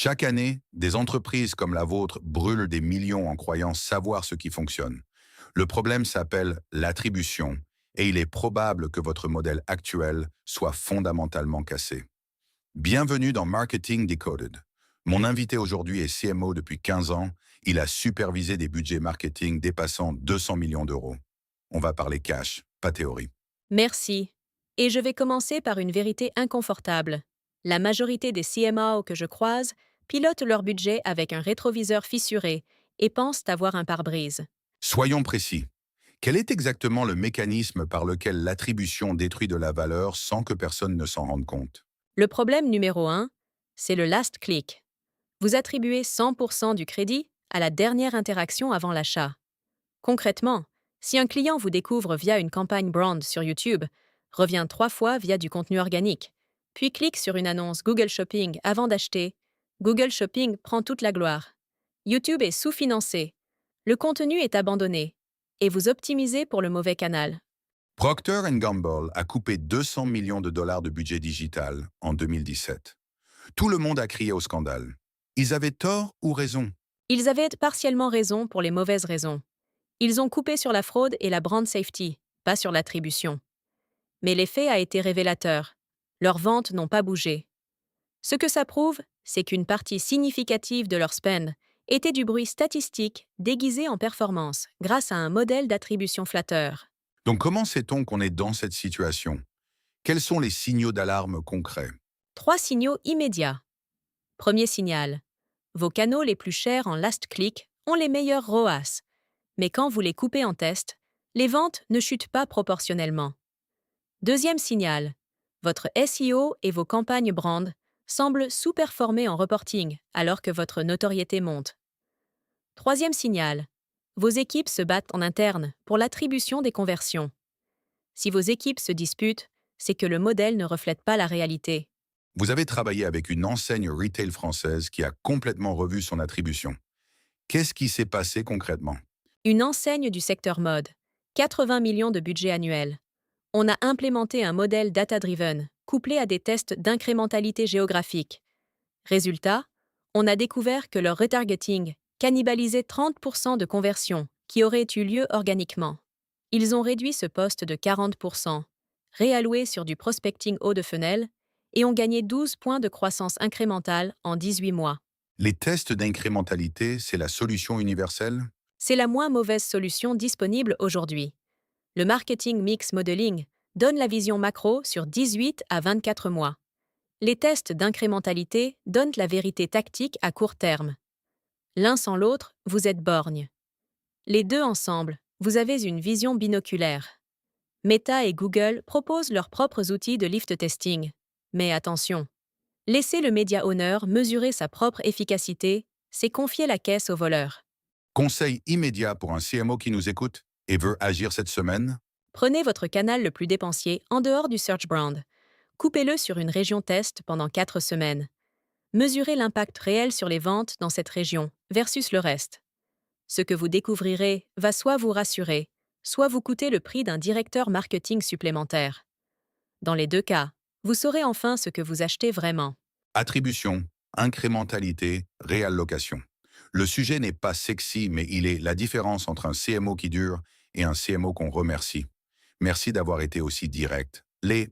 Chaque année, des entreprises comme la vôtre brûlent des millions en croyant savoir ce qui fonctionne. Le problème s'appelle l'attribution et il est probable que votre modèle actuel soit fondamentalement cassé. Bienvenue dans Marketing Decoded. Mon invité aujourd'hui est CMO depuis 15 ans. Il a supervisé des budgets marketing dépassant 200 millions d'euros. On va parler cash, pas théorie. Merci. Et je vais commencer par une vérité inconfortable. La majorité des CMO que je croise pilotent leur budget avec un rétroviseur fissuré et pensent avoir un pare-brise. Soyons précis. Quel est exactement le mécanisme par lequel l'attribution détruit de la valeur sans que personne ne s'en rende compte? Le problème numéro 1, c'est le last click. Vous attribuez 100% du crédit à la dernière interaction avant l'achat. Concrètement, si un client vous découvre via une campagne brand sur YouTube, revient 3 fois via du contenu organique, puis clique sur une annonce Google Shopping avant d'acheter, Google Shopping prend toute la gloire. YouTube est sous-financé, le contenu est abandonné, et vous optimisez pour le mauvais canal. Procter Gamble a coupé 200 millions de dollars de budget digital en 2017. Tout le monde a crié au scandale. Ils avaient tort ou raison? Ils avaient partiellement raison pour les mauvaises raisons. Ils ont coupé sur la fraude et la brand safety, pas sur l'attribution. Mais l'effet a été révélateur. Leurs ventes n'ont pas bougé. Ce que ça prouve, c'est qu'une partie significative de leur spend était du bruit statistique déguisé en performance grâce à un modèle d'attribution flatteur. Donc comment sait-on qu'on est dans cette situation? Quels sont les signaux d'alarme concrets? 3 signaux immédiats. Premier signal. Vos canaux les plus chers en last click ont les meilleurs ROAS. Mais quand vous les coupez en test, les ventes ne chutent pas proportionnellement. Deuxième signal. Votre SEO et vos campagnes brand semblent sous-performer en reporting alors que votre notoriété monte. Troisième signal. Vos équipes se battent en interne pour l'attribution des conversions. Si vos équipes se disputent, c'est que le modèle ne reflète pas la réalité. Vous avez travaillé avec une enseigne retail française qui a complètement revu son attribution. Qu'est-ce qui s'est passé concrètement? Une enseigne du secteur mode. 80 millions de budget annuel. On a implémenté un modèle data-driven, couplé à des tests d'incrémentalité géographique. Résultat, on a découvert que leur retargeting cannibalisait 30% de conversions qui auraient eu lieu organiquement. Ils ont réduit ce poste de 40%, réalloué sur du prospecting haut de funnel, et ont gagné 12 points de croissance incrémentale en 18 mois. Les tests d'incrémentalité, c'est la solution universelle? C'est la moins mauvaise solution disponible aujourd'hui. Le marketing mix modeling donne la vision macro sur 18 à 24 mois. Les tests d'incrémentalité donnent la vérité tactique à court terme. L'un sans l'autre, vous êtes borgne. Les deux ensemble, vous avez une vision binoculaire. Meta et Google proposent leurs propres outils de lift testing. Mais attention, laisser le média owner mesurer sa propre efficacité, c'est confier la caisse au voleur. Conseil immédiat pour un CMO qui nous écoute et veut agir cette semaine? Prenez votre canal le plus dépensier en dehors du search brand. Coupez-le sur une région test pendant 4 semaines. Mesurez l'impact réel sur les ventes dans cette région versus le reste. Ce que vous découvrirez va soit vous rassurer, soit vous coûter le prix d'un directeur marketing supplémentaire. Dans les deux cas, vous saurez enfin ce que vous achetez vraiment. Attribution, incrémentalité, réallocation. Le sujet n'est pas sexy, mais il est la différence entre un CMO qui dure et un CMO qu'on remercie. Merci d'avoir été aussi direct. Les